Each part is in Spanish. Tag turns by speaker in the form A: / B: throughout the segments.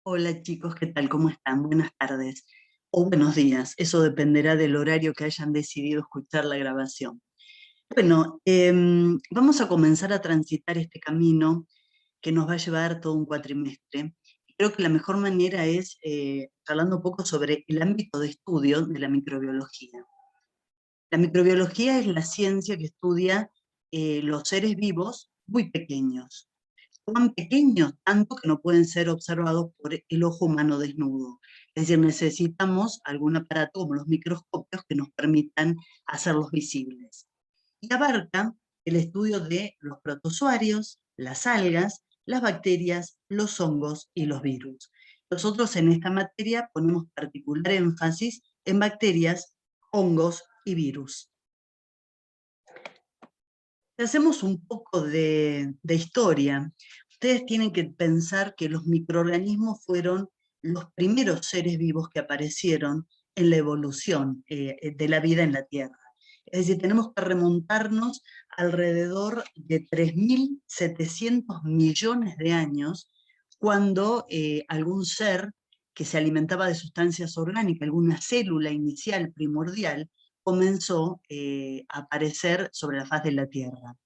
A: Hola chicos, ¿qué tal? ¿Cómo están? Buenas tardes o buenos días. Eso dependerá del horario que hayan decidido escuchar la grabación. Bueno, vamos a comenzar a transitar este camino que nos va a llevar todo un cuatrimestre. Creo que la mejor manera es hablando un poco sobre el ámbito de estudio de la microbiología. La microbiología es la ciencia que estudia los seres vivos muy pequeños, tan pequeños, tanto que no pueden ser observados por el ojo humano desnudo. Es decir, necesitamos algún aparato como los microscopios que nos permitan hacerlos visibles. Y abarca el estudio de los protozoarios, las algas, las bacterias, los hongos y los virus. Nosotros en esta materia ponemos particular énfasis en bacterias, hongos y virus. Si hacemos un poco de historia, ustedes tienen que pensar que los microorganismos fueron los primeros seres vivos que aparecieron en la evolución de la vida en la Tierra. Es decir, tenemos que remontarnos alrededor de 3.700 millones de años, cuando algún ser que se alimentaba de sustancias orgánicas, alguna célula inicial primordial, comenzó a aparecer sobre la faz de la Tierra.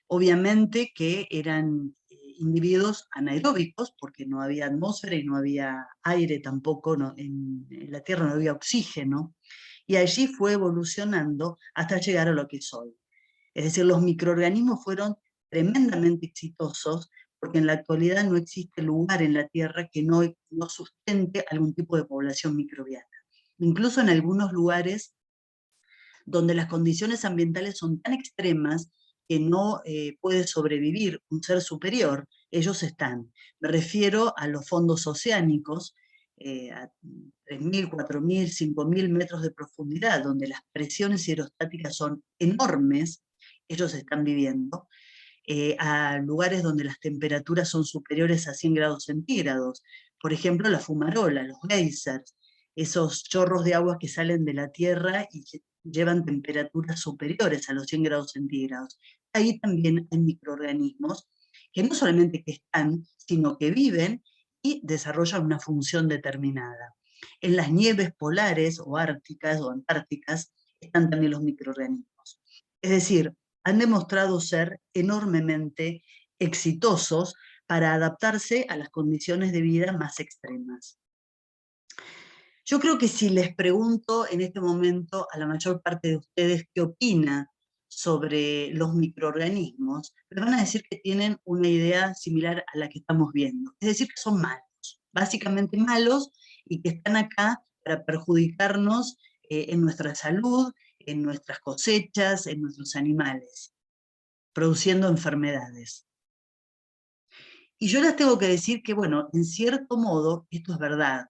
A: Obviamente que eran individuos anaeróbicos, porque no había atmósfera y no había aire tampoco, en la Tierra no había oxígeno, y allí fue evolucionando hasta llegar a lo que es hoy. Es decir, los microorganismos fueron tremendamente exitosos, porque en la actualidad no existe lugar en la Tierra que no sustente algún tipo de población microbiana. Incluso en algunos lugares donde las condiciones ambientales son tan extremas que no puede sobrevivir un ser superior, ellos están. Me refiero a los fondos oceánicos, a 3.000, 4.000, 5.000 metros de profundidad, donde las presiones hidrostáticas son enormes, ellos están viviendo, a lugares donde las temperaturas son superiores a 100 grados centígrados. Por ejemplo, la fumarola, los geysers, esos chorros de agua que salen de la Tierra y que llevan temperaturas superiores a los 100 grados centígrados. Ahí también hay microorganismos que no solamente que están, sino que viven y desarrollan una función determinada. En las nieves polares o árticas o antárticas están también los microorganismos. Es decir, han demostrado ser enormemente exitosos para adaptarse a las condiciones de vida más extremas. Yo creo que si les pregunto en este momento a la mayor parte de ustedes qué opina sobre los microorganismos, me van a decir que tienen una idea similar a la que estamos viendo. Es decir, que son malos, básicamente malos, y que están acá para perjudicarnos en nuestra salud, en nuestras cosechas, en nuestros animales, produciendo enfermedades. Y yo les tengo que decir que, bueno, en cierto modo esto es verdad,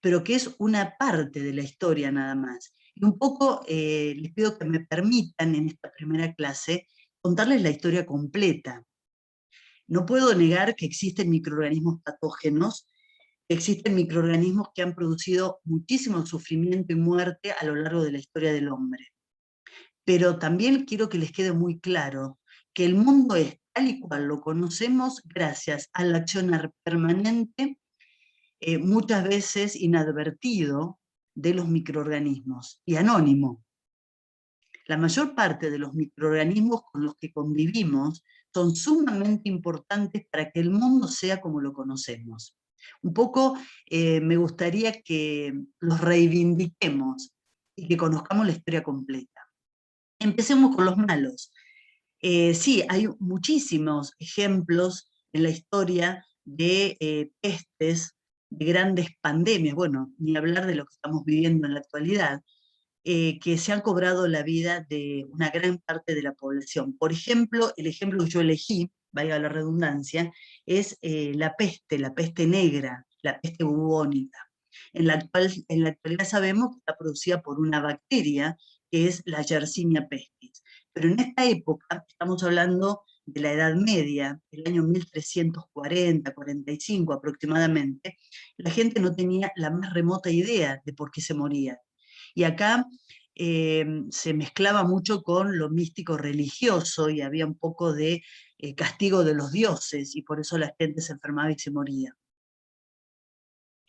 A: pero que es una parte de la historia nada más. Y un poco les pido que me permitan en esta primera clase contarles la historia completa. No puedo negar que existen microorganismos patógenos, que existen microorganismos que han producido muchísimo sufrimiento y muerte a lo largo de la historia del hombre. Pero también quiero que les quede muy claro que el mundo es tal y cual lo conocemos gracias al accionar permanente, muchas veces inadvertido, de los microorganismos y anónimo. La mayor parte de los microorganismos con los que convivimos son sumamente importantes para que el mundo sea como lo conocemos. Un poco me gustaría que los reivindiquemos y que conozcamos la historia completa. Empecemos con los malos. Sí, hay muchísimos ejemplos en la historia de pestes, de grandes pandemias, bueno, ni hablar de lo que estamos viviendo en la actualidad, que se han cobrado la vida de una gran parte de la población. Por ejemplo, el ejemplo que yo elegí, valga la redundancia, es la peste negra, la peste bubónica. En la actualidad sabemos que está producida por una bacteria que es la Yersinia pestis. Pero en esta época, estamos hablando de la Edad Media, el año 1340, 45 aproximadamente, la gente no tenía la más remota idea de por qué se moría. Y acá se mezclaba mucho con lo místico religioso y había un poco de castigo de los dioses, y por eso la gente se enfermaba y se moría.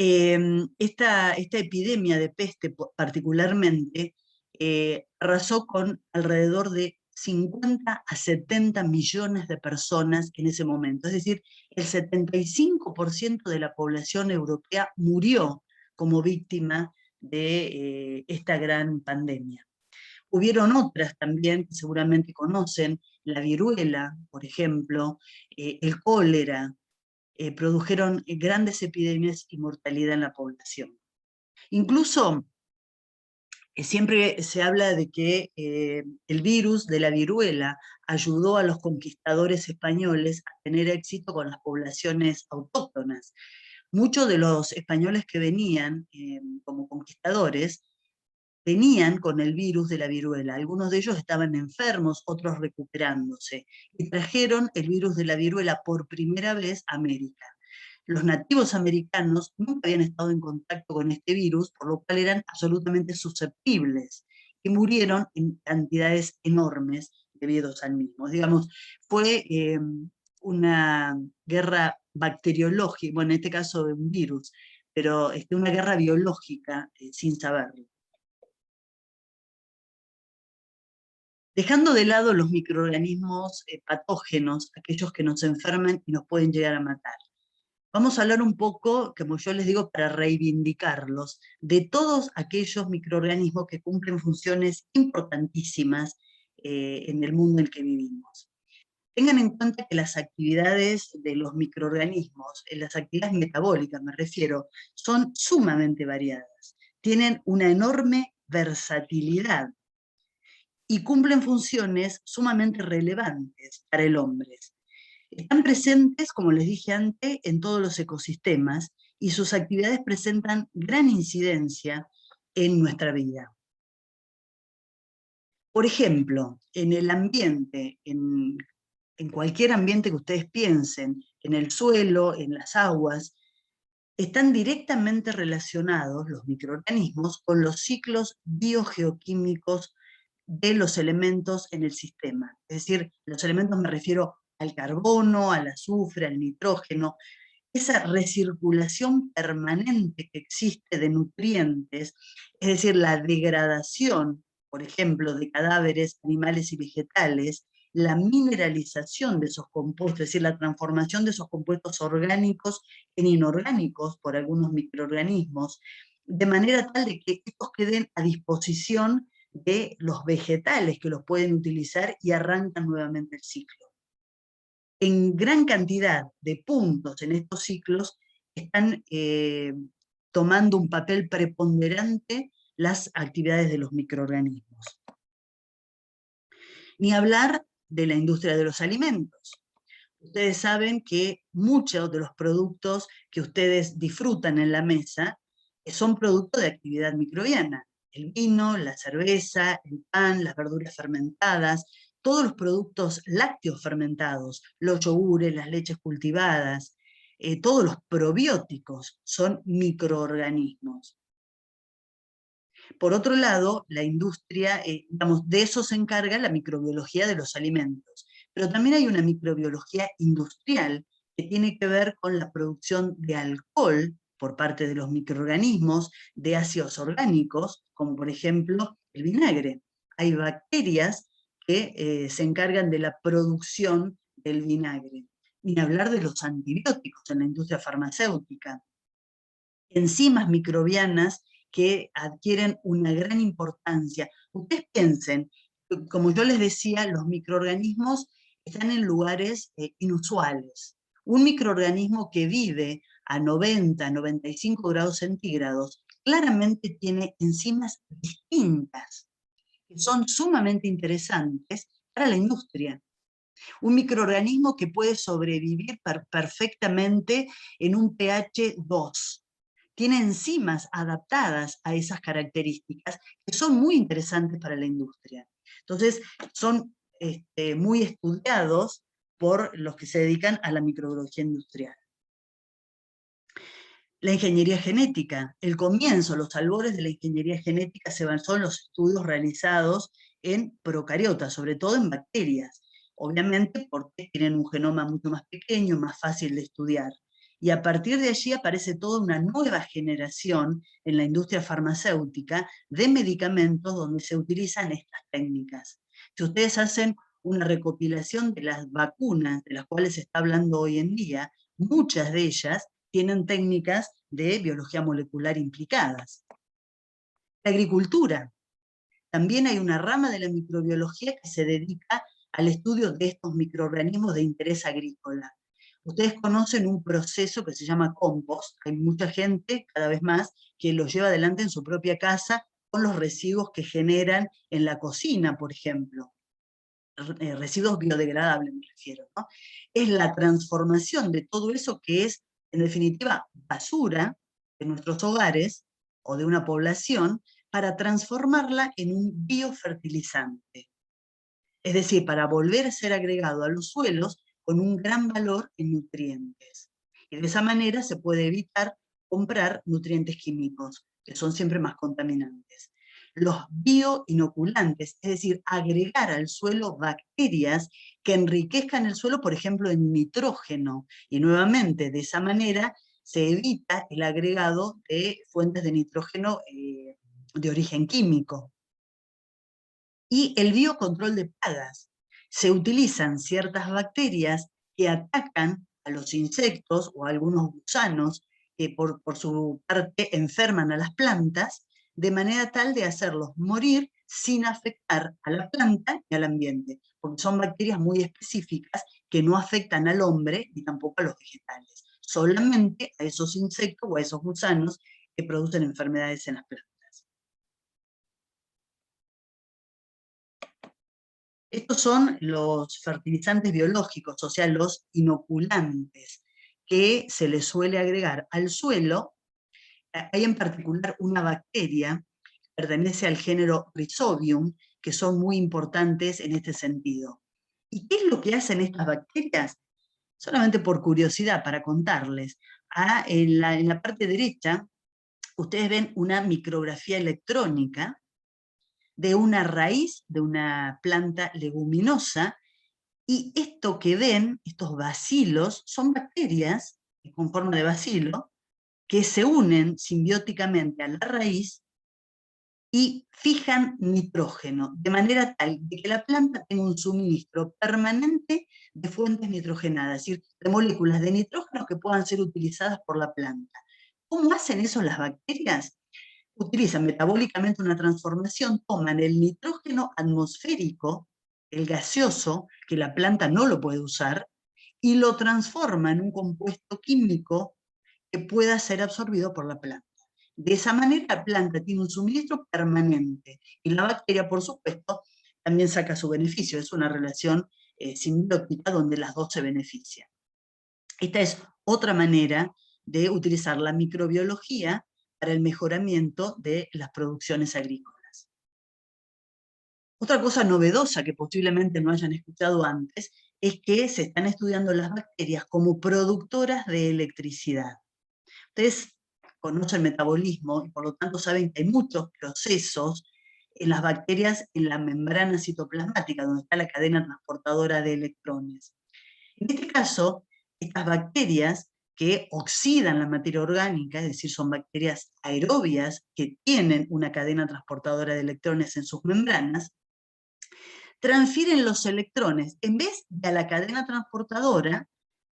A: Esta epidemia de peste particularmente arrasó con alrededor de 50 a 70 millones de personas en ese momento. Es decir, el 75% de la población europea murió como víctima de esta gran pandemia. Hubieron otras también que seguramente conocen, la viruela, por ejemplo, el cólera, produjeron grandes epidemias y mortalidad en la población. Incluso siempre se habla de que el virus de la viruela ayudó a los conquistadores españoles a tener éxito con las poblaciones autóctonas. Muchos de los españoles que venían como conquistadores venían con el virus de la viruela. Algunos de ellos estaban enfermos, otros recuperándose, y trajeron el virus de la viruela por primera vez a América. Los nativos americanos nunca habían estado en contacto con este virus, por lo cual eran absolutamente susceptibles, y murieron en cantidades enormes debido al mismo. Digamos, fue una guerra bacteriológica, bueno, en este caso de un virus, pero una guerra biológica sin saberlo. Dejando de lado los microorganismos patógenos, aquellos que nos enferman y nos pueden llegar a matar. Vamos a hablar un poco, como yo les digo, para reivindicarlos, de todos aquellos microorganismos que cumplen funciones importantísimas en el mundo en el que vivimos. Tengan en cuenta que las actividades de los microorganismos, las actividades metabólicas me refiero, son sumamente variadas. Tienen una enorme versatilidad y cumplen funciones sumamente relevantes para el hombre. Están presentes, como les dije antes, en todos los ecosistemas y sus actividades presentan gran incidencia en nuestra vida. Por ejemplo, en el ambiente, en cualquier ambiente que ustedes piensen, en el suelo, en las aguas, están directamente relacionados los microorganismos con los ciclos biogeoquímicos de los elementos en el sistema. Es decir, los elementos me refiero al carbono, al azufre, al nitrógeno, esa recirculación permanente que existe de nutrientes, es decir, la degradación, por ejemplo, de cadáveres animales y vegetales, la mineralización de esos compuestos, es decir, la transformación de esos compuestos orgánicos en inorgánicos por algunos microorganismos, de manera tal de que estos queden a disposición de los vegetales que los pueden utilizar y arrancan nuevamente el ciclo. En gran cantidad de puntos en estos ciclos están tomando un papel preponderante las actividades de los microorganismos. Ni hablar de la industria de los alimentos. Ustedes saben que muchos de los productos que ustedes disfrutan en la mesa son productos de actividad microbiana. El vino, la cerveza, el pan, las verduras fermentadas, todos los productos lácteos fermentados, los yogures, las leches cultivadas, todos los probióticos son microorganismos. Por otro lado, la industria, digamos, de eso se encarga la microbiología de los alimentos. Pero también hay una microbiología industrial que tiene que ver con la producción de alcohol por parte de los microorganismos, de ácidos orgánicos, como por ejemplo el vinagre. Hay bacterias que se encargan de la producción del vinagre. Ni hablar de los antibióticos en la industria farmacéutica. Enzimas microbianas que adquieren una gran importancia. Ustedes piensen, como yo les decía, los microorganismos están en lugares inusuales. Un microorganismo que vive a 90, 95 grados centígrados, claramente tiene enzimas distintas, que son sumamente interesantes para la industria. Un microorganismo que puede sobrevivir perfectamente en un pH 2. Tiene enzimas adaptadas a esas características que son muy interesantes para la industria. Entonces, son muy estudiados por los que se dedican a la microbiología industrial. La ingeniería genética, el comienzo, los albores de la ingeniería genética se basó en los estudios realizados en procariotas, sobre todo en bacterias, obviamente porque tienen un genoma mucho más pequeño, más fácil de estudiar. Y a partir de allí aparece toda una nueva generación en la industria farmacéutica de medicamentos donde se utilizan estas técnicas. Si ustedes hacen una recopilación de las vacunas de las cuales se está hablando hoy en día, muchas de ellas tienen técnicas de biología molecular implicadas. La agricultura. También hay una rama de la microbiología que se dedica al estudio de estos microorganismos de interés agrícola. Ustedes conocen un proceso que se llama compost. Hay mucha gente, cada vez más, que lo lleva adelante en su propia casa con los residuos que generan en la cocina, por ejemplo. Residuos biodegradables me refiero, ¿no? Es la transformación de todo eso que es, en definitiva, basura de nuestros hogares o de una población, para transformarla en un biofertilizante. Es decir, para volver a ser agregado a los suelos con un gran valor en nutrientes. Y de esa manera se puede evitar comprar nutrientes químicos, que son siempre más contaminantes. Los bioinoculantes, es decir, agregar al suelo bacterias que enriquezcan el suelo, por ejemplo, en nitrógeno. Y nuevamente, de esa manera, se evita el agregado de fuentes de nitrógeno de origen químico. Y el biocontrol de plagas. Se utilizan ciertas bacterias que atacan a los insectos o a algunos gusanos que por su parte enferman a las plantas, de manera tal de hacerlos morir sin afectar a la planta y al ambiente, porque son bacterias muy específicas que no afectan al hombre ni tampoco a los vegetales, solamente a esos insectos o a esos gusanos que producen enfermedades en las plantas. Estos son los fertilizantes biológicos, o sea, los inoculantes, que se les suele agregar al suelo. Hay en particular una bacteria, pertenece al género Rhizobium, que son muy importantes en este sentido. ¿Y qué es lo que hacen estas bacterias? Solamente por curiosidad, para contarles. En la parte derecha, ustedes ven una micrografía electrónica de una raíz de una planta leguminosa. Y esto que ven, estos bacilos, son bacterias con forma de bacilo, que se unen simbióticamente a la raíz y fijan nitrógeno, de manera tal de que la planta tenga un suministro permanente de fuentes nitrogenadas, es decir, de moléculas de nitrógeno que puedan ser utilizadas por la planta. ¿Cómo hacen eso las bacterias? Utilizan metabólicamente una transformación, toman el nitrógeno atmosférico, el gaseoso, que la planta no lo puede usar, y lo transforma en un compuesto químico que pueda ser absorbido por la planta. De esa manera la planta tiene un suministro permanente, y la bacteria, por supuesto, también saca su beneficio. Es una relación simbiótica donde las dos se benefician. Esta es otra manera de utilizar la microbiología para el mejoramiento de las producciones agrícolas. Otra cosa novedosa que posiblemente no hayan escuchado antes es que se están estudiando las bacterias como productoras de electricidad. Ustedes conocen el metabolismo y por lo tanto saben que hay muchos procesos en las bacterias en la membrana citoplasmática, donde está la cadena transportadora de electrones. En este caso, estas bacterias que oxidan la materia orgánica, es decir, son bacterias aerobias que tienen una cadena transportadora de electrones en sus membranas, transfieren los electrones, en vez de a la cadena transportadora,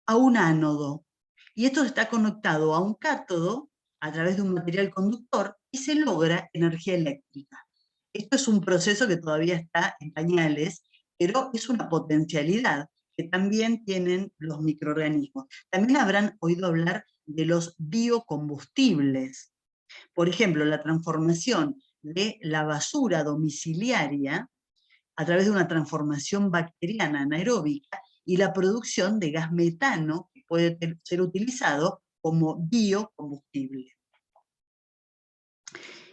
A: a un ánodo. Y esto está conectado a un cátodo a través de un material conductor y se logra energía eléctrica. Esto es un proceso que todavía está en pañales, pero es una potencialidad que también tienen los microorganismos. También habrán oído hablar de los biocombustibles. Por ejemplo, la transformación de la basura domiciliaria a través de una transformación bacteriana anaeróbica y la producción de gas metano que puede ser utilizado como biocombustible.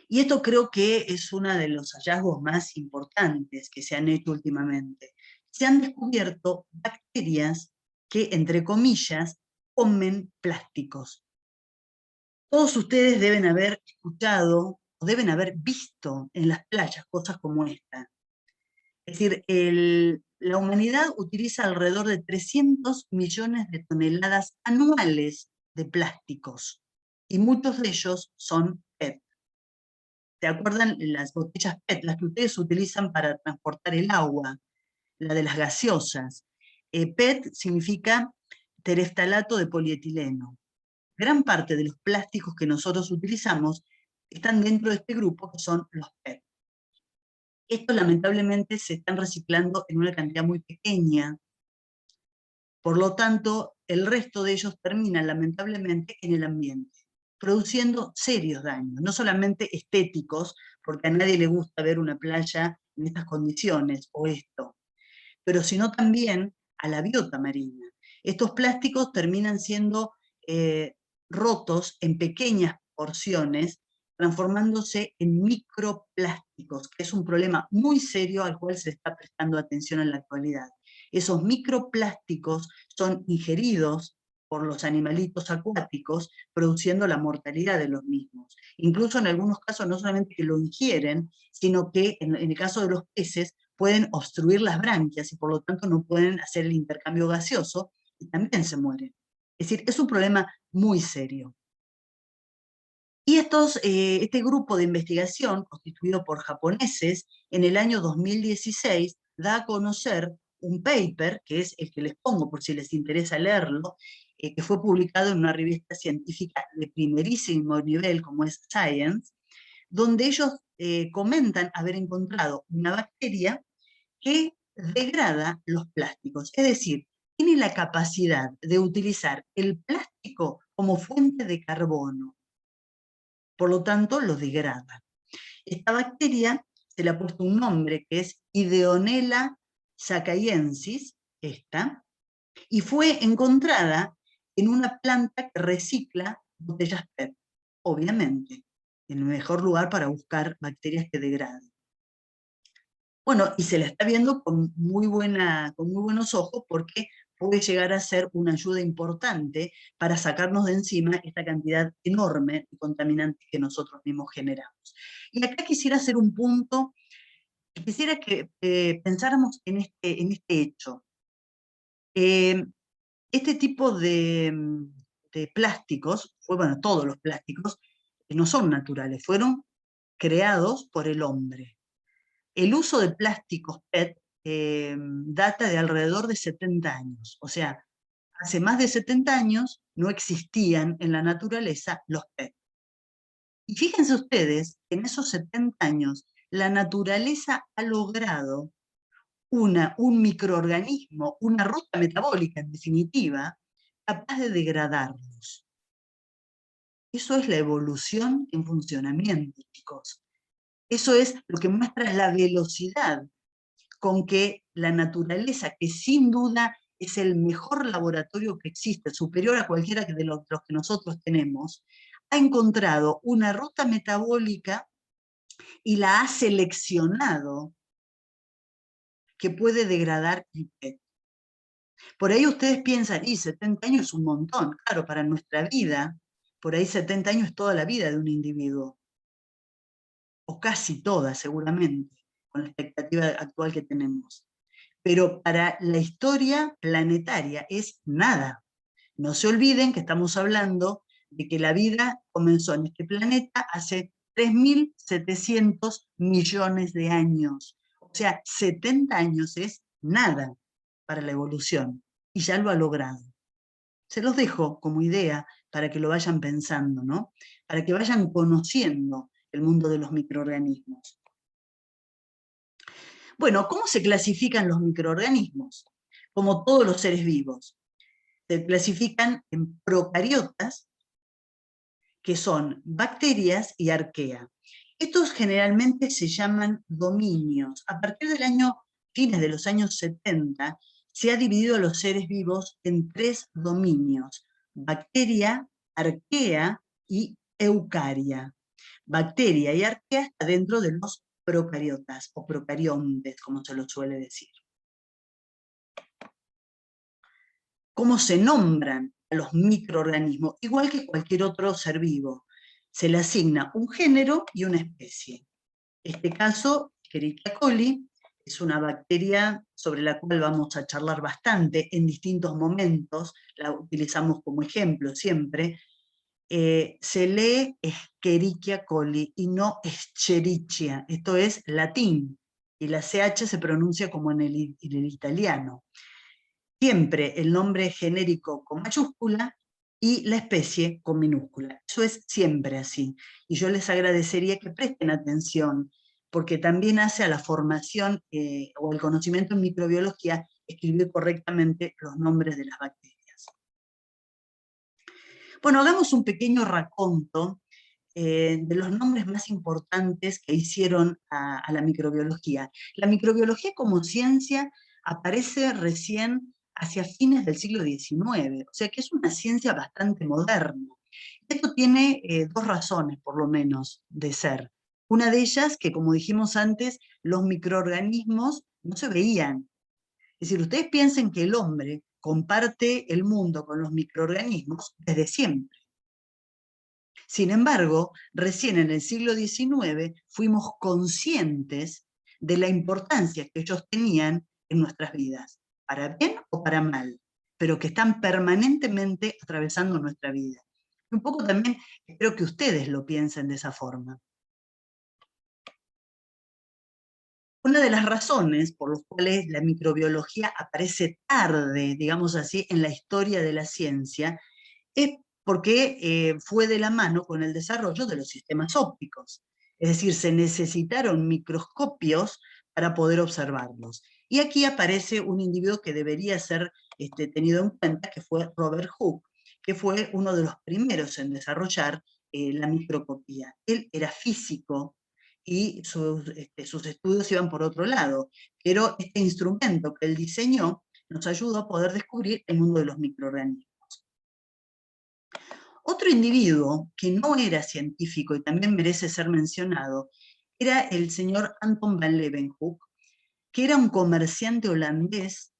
A: Y esto creo que es uno de los hallazgos más importantes que se han hecho últimamente. Se han descubierto bacterias que, entre comillas, comen plásticos. Todos ustedes deben haber escuchado o deben haber visto en las playas cosas como esta. Es decir, la humanidad utiliza alrededor de 300 millones de toneladas anuales de plásticos, y muchos de ellos son PET. ¿Se acuerdan las botellas PET, las que ustedes utilizan para transportar el agua, la de las gaseosas? PET significa tereftalato de polietileno. Gran parte de los plásticos que nosotros utilizamos están dentro de este grupo, que son los PET. Estos lamentablemente se están reciclando en una cantidad muy pequeña, por lo tanto, el resto de ellos terminan lamentablemente en el ambiente, produciendo serios daños, no solamente estéticos, porque a nadie le gusta ver una playa en estas condiciones, o esto, pero sino también a la biota marina. Estos plásticos terminan siendo rotos en pequeñas porciones, transformándose en microplásticos, que es un problema muy serio al cual se está prestando atención en la actualidad. Esos microplásticos son ingeridos por los animalitos acuáticos, produciendo la mortalidad de los mismos. Incluso en algunos casos no solamente que lo ingieren, sino que en el caso de los peces pueden obstruir las branquias y por lo tanto no pueden hacer el intercambio gaseoso y también se mueren. Es decir, es un problema muy serio. Y este grupo de investigación, constituido por japoneses, en el año 2016 da a conocer un paper, que es el que les pongo por si les interesa leerlo, que fue publicado en una revista científica de primerísimo nivel como es Science, donde ellos comentan haber encontrado una bacteria que degrada los plásticos, es decir, tiene la capacidad de utilizar el plástico como fuente de carbono, por lo tanto lo degrada. Esta bacteria se le ha puesto un nombre que es Ideonella sakaiensis, y fue encontrada en una planta que recicla botellas PET, obviamente, en el mejor lugar para buscar bacterias que degraden. Bueno, y se la está viendo con muy buenos ojos porque puede llegar a ser una ayuda importante para sacarnos de encima esta cantidad enorme de contaminantes que nosotros mismos generamos. Y acá quisiera hacer un punto, quisiera que pensáramos en este hecho. Este tipo de plásticos, bueno, todos los plásticos, no son naturales, fueron creados por el hombre. El uso de plásticos PET data de alrededor de 70 años. O sea, hace más de 70 años no existían en la naturaleza los PET. Y fíjense ustedes, en esos 70 años, la naturaleza ha logrado un microorganismo, una ruta metabólica en definitiva, capaz de degradarlos. Eso es la evolución en funcionamiento, chicos. Eso es lo que muestra la velocidad con que la naturaleza, que sin duda es el mejor laboratorio que existe, superior a cualquiera de los que nosotros tenemos, ha encontrado una ruta metabólica y la ha seleccionado que puede degradar el PET. Por ahí ustedes piensan, y 70 años es un montón, claro, para nuestra vida, por ahí 70 años es toda la vida de un individuo, o casi toda seguramente, con la expectativa actual que tenemos. Pero para la historia planetaria es nada. No se olviden que estamos hablando de que la vida comenzó en este planeta hace 3.700 millones de años. O sea, 70 años es nada para la evolución, y ya lo ha logrado. Se los dejo como idea para que lo vayan pensando, ¿no? Para que vayan conociendo el mundo de los microorganismos. Bueno, ¿cómo se clasifican los microorganismos? Como todos los seres vivos. Se clasifican en procariotas, que son bacterias y arquea. Estos generalmente se llaman dominios. A partir fines de los años 70, se ha dividido a los seres vivos en 3 dominios: bacteria, arquea y eucaria. Bacteria y arquea está dentro de los procariotas, o procariontes, como se lo suele decir. ¿Cómo se nombran a los microorganismos? Igual que cualquier otro ser vivo. Se le asigna un género y una especie. En este caso, Escherichia coli es una bacteria sobre la cual vamos a charlar bastante en distintos momentos, la utilizamos como ejemplo siempre. Se lee Escherichia coli y no Escherichia, esto es latín, y la CH se pronuncia como en el italiano. Siempre el nombre genérico con mayúscula y la especie con minúscula. Eso es siempre así. Y yo les agradecería que presten atención, porque también hace a la formación o el conocimiento en microbiología escribir correctamente los nombres de las bacterias. Bueno, hagamos un pequeño raconto de los nombres más importantes que hicieron a la microbiología. La microbiología como ciencia aparece recién hacia fines del siglo XIX, o sea que es una ciencia bastante moderna. Esto tiene dos razones, por lo menos, de ser. Una de ellas, que como dijimos antes, los microorganismos no se veían. Es decir, ustedes piensen que el hombre comparte el mundo con los microorganismos desde siempre. Sin embargo, recién en el siglo XIX fuimos conscientes de la importancia que ellos tenían en nuestras vidas, para bien o para mal, pero que están permanentemente atravesando nuestra vida. Un poco también espero que ustedes lo piensen de esa forma. Una de las razones por las cuales la microbiología aparece tarde, digamos así, en la historia de la ciencia, es porque fue de la mano con el desarrollo de los sistemas ópticos. Es decir, se necesitaron microscopios para poder observarlos. Y aquí aparece un individuo que debería ser tenido en cuenta, que fue Robert Hooke, que fue uno de los primeros en desarrollar la microscopía. Él era físico y sus estudios iban por otro lado, pero este instrumento que él diseñó nos ayudó a poder descubrir el mundo de los microorganismos. Otro individuo que no era científico y también merece ser mencionado era el señor Anton van Leeuwenhoek, que era un comerciante holandés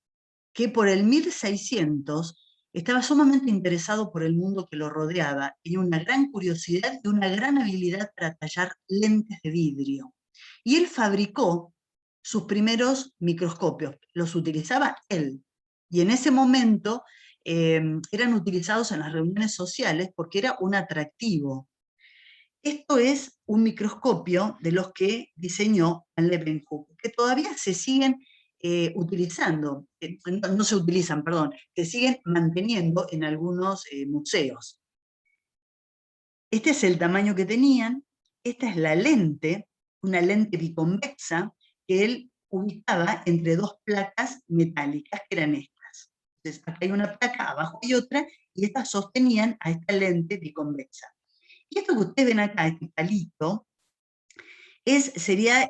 A: que por el 1600 estaba sumamente interesado por el mundo que lo rodeaba, tenía una gran curiosidad y una gran habilidad para tallar lentes de vidrio. Y él fabricó sus primeros microscopios, los utilizaba él. Y en ese momento eran utilizados en las reuniones sociales porque era un atractivo. Esto es un microscopio de los que diseñó Van Leeuwenhoek, que todavía se siguen utilizando, no se utilizan, perdón, se siguen manteniendo en algunos museos. Este es el tamaño que tenían, esta es la lente, una lente biconvexa que él ubicaba entre dos placas metálicas que eran estas. Entonces, acá hay una placa, abajo hay otra, y estas sostenían a esta lente biconvexa. Y esto que ustedes ven acá, este palito, sería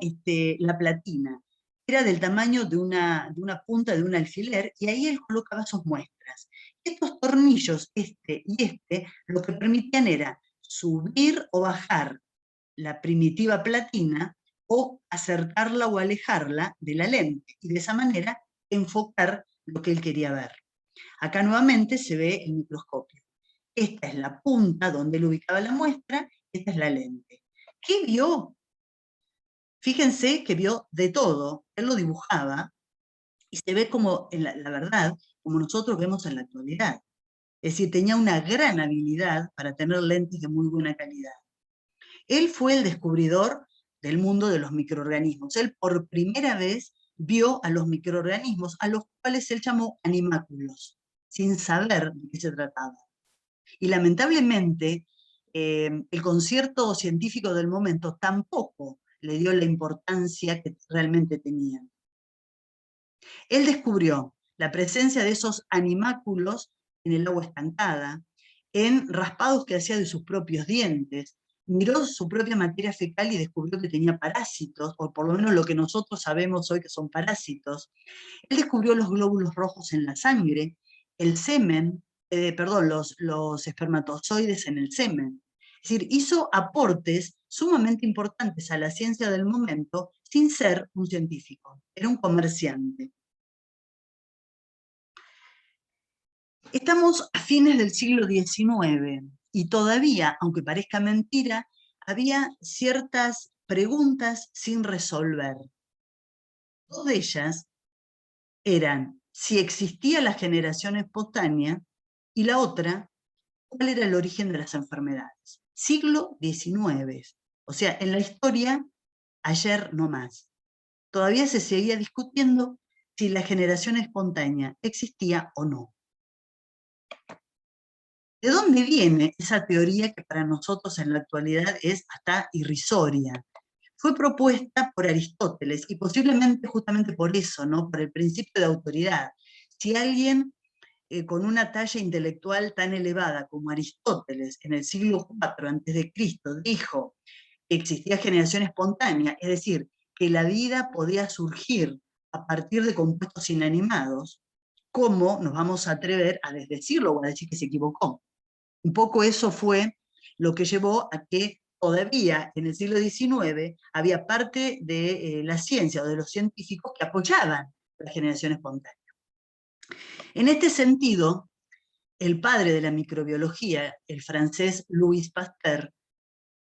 A: la platina. Era del tamaño de una punta de un alfiler, y ahí él colocaba sus muestras. Estos tornillos, este y este, lo que permitían era subir o bajar la primitiva platina, o acercarla o alejarla de la lente, y de esa manera enfocar lo que él quería ver. Acá nuevamente se ve el microscopio. Esta es la punta donde él ubicaba la muestra, esta es la lente. ¿Qué vio? Fíjense que vio de todo, él lo dibujaba, y se ve como, la verdad, como nosotros vemos en la actualidad. Es decir, tenía una gran habilidad para tener lentes de muy buena calidad. Él fue el descubridor del mundo de los microorganismos. Él por primera vez vio a los microorganismos, a los cuales él llamó animáculos, sin saber de qué se trataba. Y lamentablemente, el concierto científico del momento tampoco le dio la importancia que realmente tenían. Él descubrió la presencia de esos animáculos en el agua estancada, en raspados que hacía de sus propios dientes, miró su propia materia fecal y descubrió que tenía parásitos, o por lo menos lo que nosotros sabemos hoy que son parásitos. Él descubrió los glóbulos rojos en la sangre, el semen, perdón, los espermatozoides en el semen. Es decir, hizo aportes sumamente importantes a la ciencia del momento sin ser un científico, era un comerciante. Estamos a fines del siglo XIX y todavía, aunque parezca mentira, había ciertas preguntas sin resolver. Dos de ellas eran si existía la generación espontánea y la otra, cuál era el origen de las enfermedades. Siglo XIX, o sea, en la historia, ayer no más. Todavía se seguía discutiendo si la generación espontánea existía o no. ¿De dónde viene esa teoría que para nosotros en la actualidad es hasta irrisoria? Fue propuesta por Aristóteles y posiblemente justamente por eso, ¿no? Por el principio de autoridad. Si alguien con una talla intelectual tan elevada como Aristóteles en el siglo IV a.C. dijo que existía generación espontánea, es decir, que la vida podía surgir a partir de compuestos inanimados, ¿cómo nos vamos a atrever a desdecirlo o a decir que se equivocó? Un poco eso fue lo que llevó a que todavía en el siglo XIX había parte de la ciencia o de los científicos que apoyaban la generación espontánea. En este sentido, el padre de la microbiología, el francés Louis Pasteur,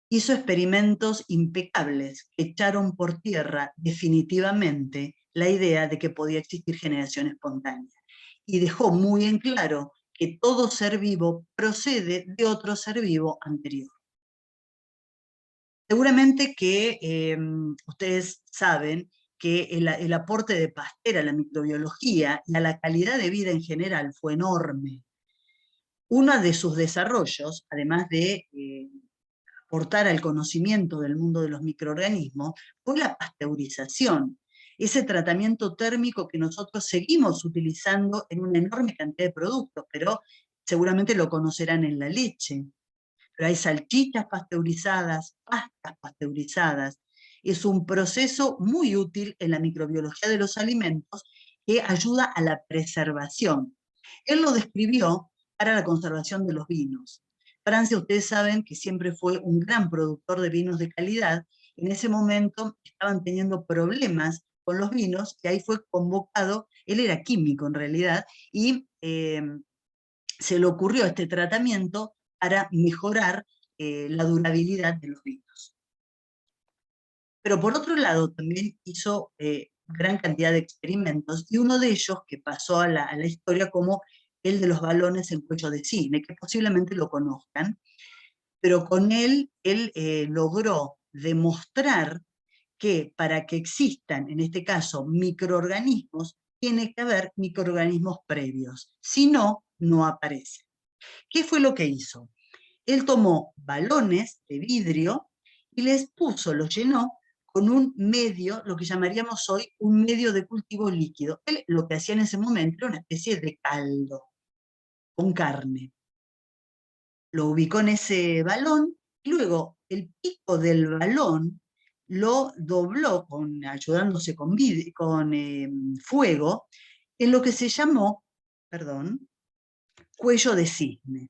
A: hizo experimentos impecables que echaron por tierra definitivamente la idea de que podía existir generación espontánea. Y dejó muy en claro que todo ser vivo procede de otro ser vivo anterior. Seguramente que ustedes saben que el aporte de Pasteur a la microbiología y a la calidad de vida en general fue enorme. Uno de sus desarrollos, además de aportar al conocimiento del mundo de los microorganismos, fue la pasteurización, ese tratamiento térmico que nosotros seguimos utilizando en una enorme cantidad de productos, pero seguramente lo conocerán en la leche. Pero hay salchichas pasteurizadas, pastas pasteurizadas. Es un proceso muy útil en la microbiología de los alimentos que ayuda a la preservación. Él lo describió para la conservación de los vinos. Francia, ustedes saben que siempre fue un gran productor de vinos de calidad. En ese momento estaban teniendo problemas con los vinos, y ahí fue convocado, él era químico en realidad, y se le ocurrió este tratamiento para mejorar la durabilidad de los vinos. Pero por otro lado también hizo gran cantidad de experimentos, y uno de ellos que pasó a la historia como el de los balones en cuello de cisne, que posiblemente lo conozcan, pero con él logró demostrar que para que existan, en este caso, microorganismos, tiene que haber microorganismos previos, si no, no aparecen. ¿Qué fue lo que hizo? Él tomó balones de vidrio y les puso, los llenó con un medio, lo que llamaríamos hoy un medio de cultivo líquido. Él lo que hacía en ese momento era una especie de caldo con carne. Lo ubicó en ese balón y luego el pico del balón lo dobló ayudándose con fuego en lo que se llamó, perdón, cuello de cisne.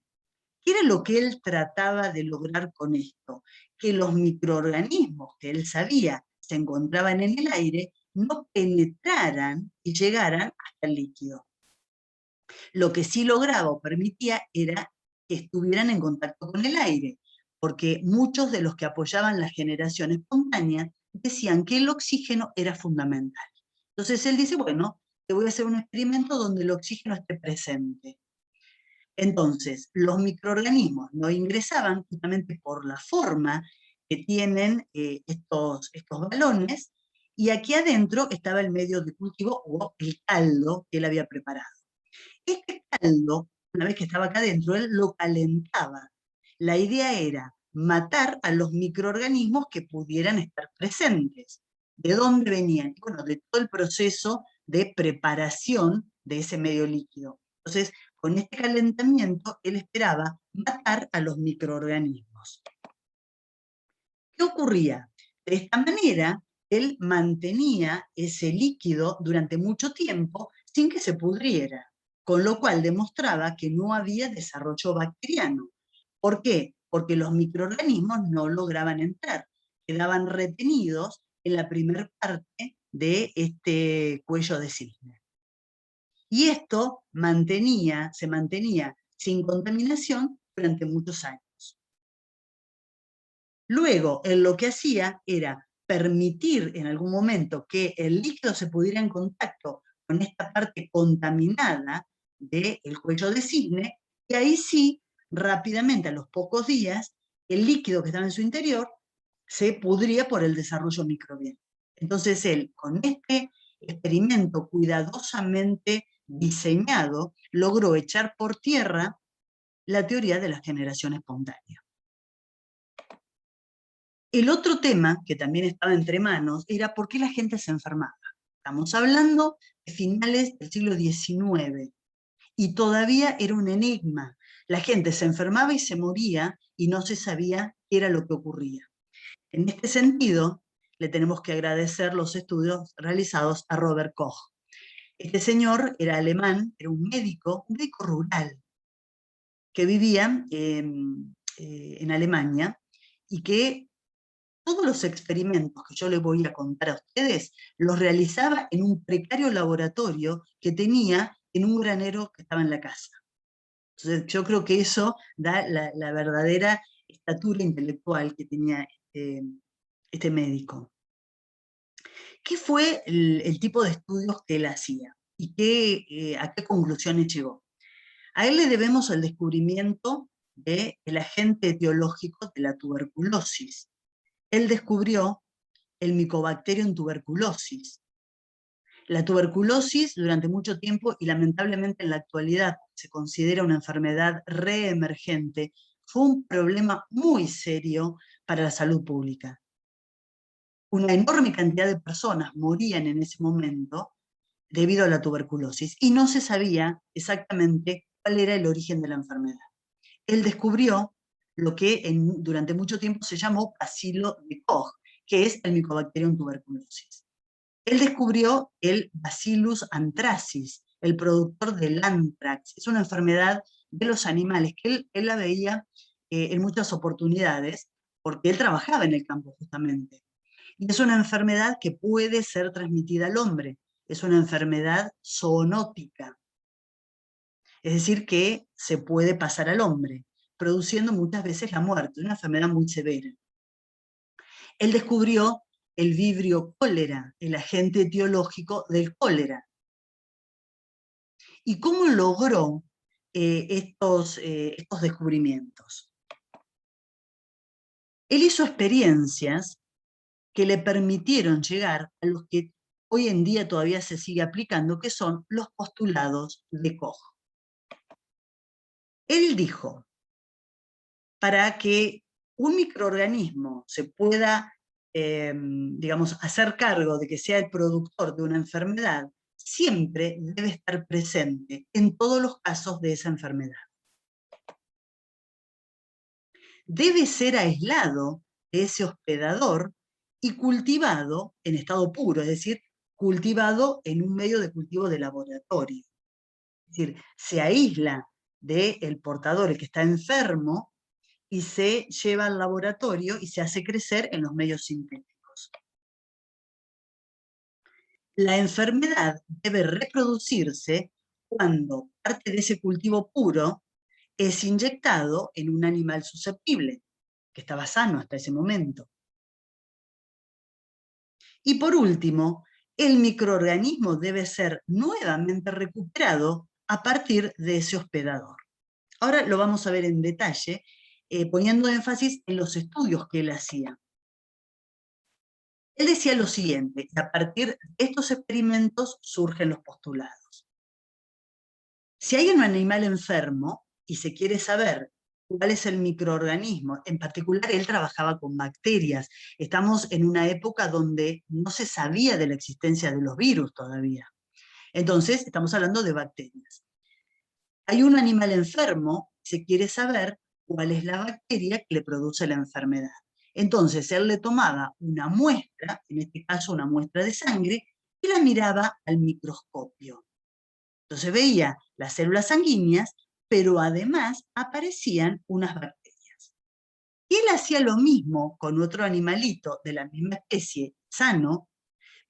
A: ¿Qué era lo que él trataba de lograr con esto? Que los microorganismos que él sabía se encontraban en el aire no penetraran y llegaran hasta el líquido. Lo que sí lograba o permitía era que estuvieran en contacto con el aire, porque muchos de los que apoyaban la generación espontánea decían que el oxígeno era fundamental. Entonces él dice, bueno, te voy a hacer un experimento donde el oxígeno esté presente. Entonces, los microorganismos no ingresaban justamente por la forma que tienen estos balones, y aquí adentro estaba el medio de cultivo o el caldo que él había preparado. Este caldo, una vez que estaba acá adentro, él lo calentaba. La idea era matar a los microorganismos que pudieran estar presentes. ¿De dónde venían? Bueno, de todo el proceso de preparación de ese medio líquido. Entonces, con este calentamiento, él esperaba matar a los microorganismos. ¿Qué ocurría? De esta manera, él mantenía ese líquido durante mucho tiempo sin que se pudriera, con lo cual demostraba que no había desarrollo bacteriano. ¿Por qué? Porque los microorganismos no lograban entrar, quedaban retenidos en la primera parte de este cuello de cisne. Y esto se mantenía sin contaminación durante muchos años. Luego, él lo que hacía era permitir en algún momento que el líquido se pudiera en contacto con esta parte contaminada del cuello de cisne, y ahí sí, rápidamente, a los pocos días, el líquido que estaba en su interior se pudría por el desarrollo microbiano. Entonces él, con este experimento cuidadosamente diseñado, logró echar por tierra la teoría de la generación espontánea. El otro tema que también estaba entre manos era por qué la gente se enfermaba. Estamos hablando de finales del siglo XIX y todavía era un enigma. La gente se enfermaba y se moría y no se sabía qué era lo que ocurría. En este sentido, le tenemos que agradecer los estudios realizados a Robert Koch. Este señor era alemán, era un médico rural, que vivía en Alemania y que todos los experimentos que yo les voy a contar a ustedes los realizaba en un precario laboratorio que tenía en un granero que estaba en la casa. Entonces yo creo que eso da la verdadera estatura intelectual que tenía este médico. ¿Qué fue el tipo de estudios que él hacía? ¿Y a qué conclusiones llegó? A él le debemos el descubrimiento del agente etiológico de la tuberculosis. Él descubrió el Mycobacterium tuberculosis. La tuberculosis durante mucho tiempo, y lamentablemente en la actualidad se considera una enfermedad reemergente, fue un problema muy serio para la salud pública. Una enorme cantidad de personas morían en ese momento debido a la tuberculosis, y no se sabía exactamente cuál era el origen de la enfermedad. Él descubrió lo que durante mucho tiempo se llamó bacilo de Koch, que es el Mycobacterium tuberculosis. Él descubrió el Bacillus anthracis, el productor del anthrax. Es una enfermedad de los animales, que él la veía en muchas oportunidades, porque él trabajaba en el campo justamente. Y es una enfermedad que puede ser transmitida al hombre. Es una enfermedad zoonótica. Es decir, que se puede pasar al hombre, produciendo muchas veces la muerte, una enfermedad muy severa. Él descubrió el vibrio cólera, el agente etiológico del cólera. ¿Y cómo logró estos descubrimientos? Él hizo experiencias que le permitieron llegar a los que hoy en día todavía se sigue aplicando, que son los postulados de Koch. Él dijo, para que un microorganismo se pueda, digamos, hacer cargo de que sea el productor de una enfermedad, siempre debe estar presente en todos los casos de esa enfermedad. Debe ser aislado de ese hospedador y cultivado en estado puro, es decir, cultivado en un medio de cultivo de laboratorio. Es decir, se aísla del portador, el que está enfermo, y se lleva al laboratorio y se hace crecer en los medios sintéticos. La enfermedad debe reproducirse cuando parte de ese cultivo puro es inyectado en un animal susceptible, que estaba sano hasta ese momento. Y por último, el microorganismo debe ser nuevamente recuperado a partir de ese hospedador. Ahora lo vamos a ver en detalle, poniendo énfasis en los estudios que él hacía. Él decía lo siguiente, y a partir de estos experimentos surgen los postulados. Si hay un animal enfermo y se quiere saber cuál es el microorganismo, en particular él trabajaba con bacterias, estamos en una época donde no se sabía de la existencia de los virus todavía. Entonces, estamos hablando de bacterias. Hay un animal enfermo, se quiere saber cuál es la bacteria que le produce la enfermedad. Entonces, él le tomaba una muestra, en este caso una muestra de sangre, y la miraba al microscopio. Entonces veía las células sanguíneas, pero además aparecían unas bacterias. Y él hacía lo mismo con otro animalito de la misma especie, sano,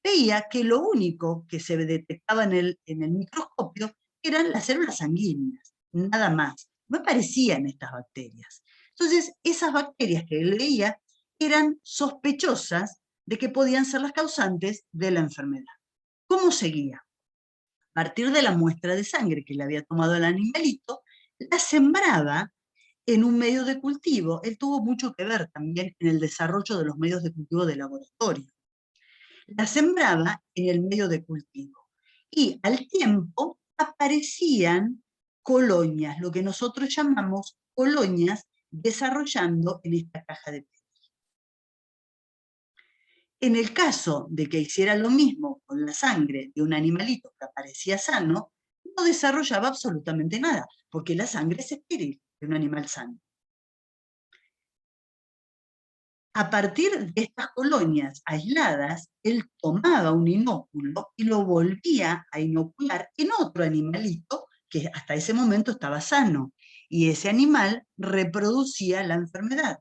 A: veía que lo único que se detectaba en el microscopio eran las células sanguíneas, nada más. No aparecían estas bacterias. Entonces, esas bacterias que él veía eran sospechosas de que podían ser las causantes de la enfermedad. ¿Cómo seguía? A partir de la muestra de sangre que le había tomado el animalito, la sembraba en un medio de cultivo. Él tuvo mucho que ver también en el desarrollo de los medios de cultivo de laboratorio. La sembraba en el medio de cultivo. Y al tiempo aparecían colonias, lo que nosotros llamamos colonias, desarrollando en esta caja de Petri. En el caso de que hiciera lo mismo con la sangre de un animalito que aparecía sano, no desarrollaba absolutamente nada, porque la sangre es estéril de un animal sano. A partir de estas colonias aisladas, él tomaba un inóculo y lo volvía a inocular en otro animalito que hasta ese momento estaba sano, y ese animal reproducía la enfermedad.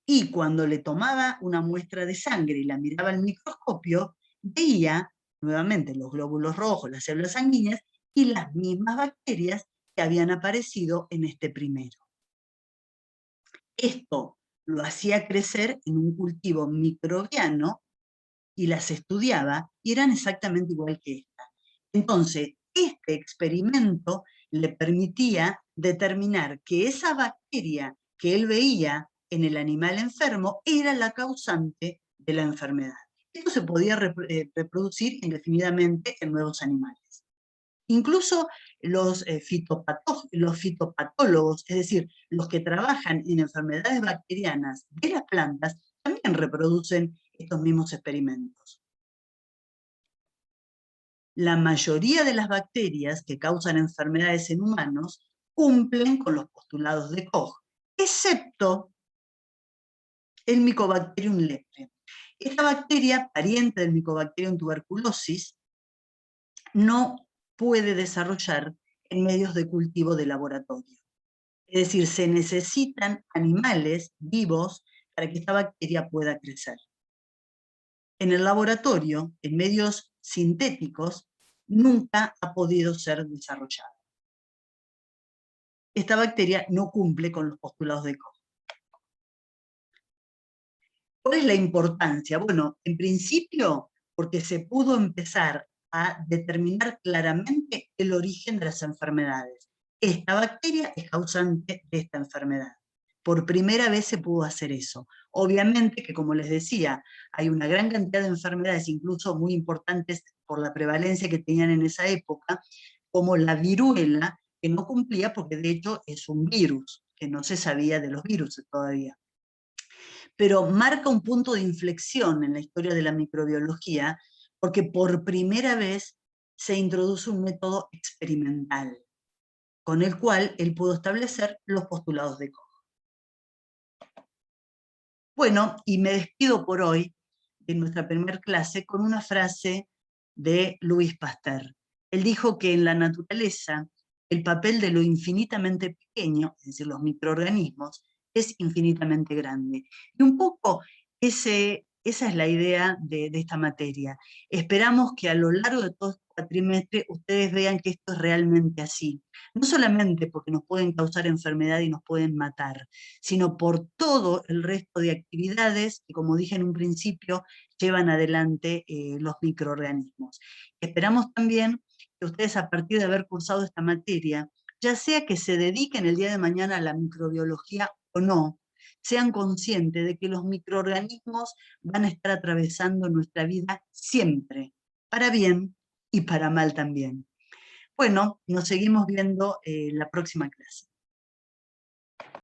A: Y cuando le tomaba una muestra de sangre y la miraba al microscopio, veía nuevamente los glóbulos rojos, las células sanguíneas y las mismas bacterias que habían aparecido en este primero. Esto lo hacía crecer en un cultivo microbiano y las estudiaba y eran exactamente igual que esta. Entonces, este experimento le permitía determinar que esa bacteria que él veía en el animal enfermo era la causante de la enfermedad. Esto se podía reproducir indefinidamente en nuevos animales. Incluso los fitopatólogos, es decir, los que trabajan en enfermedades bacterianas de las plantas, también reproducen estos mismos experimentos. La mayoría de las bacterias que causan enfermedades en humanos cumplen con los postulados de Koch, excepto el Mycobacterium leprae. Esta bacteria, pariente del Mycobacterium tuberculosis, no puede desarrollar en medios de cultivo de laboratorio. Es decir, se necesitan animales vivos para que esta bacteria pueda crecer. En el laboratorio, en medios sintéticos, nunca ha podido ser desarrollada. Esta bacteria no cumple con los postulados de Koch. ¿Cuál es la importancia? Bueno, en principio, porque se pudo empezar a determinar claramente el origen de las enfermedades. Esta bacteria es causante de esta enfermedad. Por primera vez se pudo hacer eso. Obviamente que, como les decía, hay una gran cantidad de enfermedades, incluso muy importantes por la prevalencia que tenían en esa época, como la viruela, que no cumplía porque de hecho es un virus, que no se sabía de los virus todavía. Pero marca un punto de inflexión en la historia de la microbiología, porque por primera vez se introduce un método experimental, con el cual él pudo establecer los postulados de Koch. Bueno, y me despido por hoy de nuestra primera clase con una frase de Louis Pasteur. Él dijo que en la naturaleza el papel de lo infinitamente pequeño, es decir, los microorganismos, es infinitamente grande. Y un poco esa es la idea de esta materia. Esperamos que a lo largo de todo este cuatrimestre ustedes vean que esto es realmente así. No solamente porque nos pueden causar enfermedad y nos pueden matar, sino por todo el resto de actividades que, como dije en un principio, llevan adelante los microorganismos. Esperamos también que ustedes, a partir de haber cursado esta materia, ya sea que se dediquen el día de mañana a la microbiología o no, sean conscientes de que los microorganismos van a estar atravesando nuestra vida siempre, para bien y para mal también. Bueno, nos seguimos viendo la próxima clase.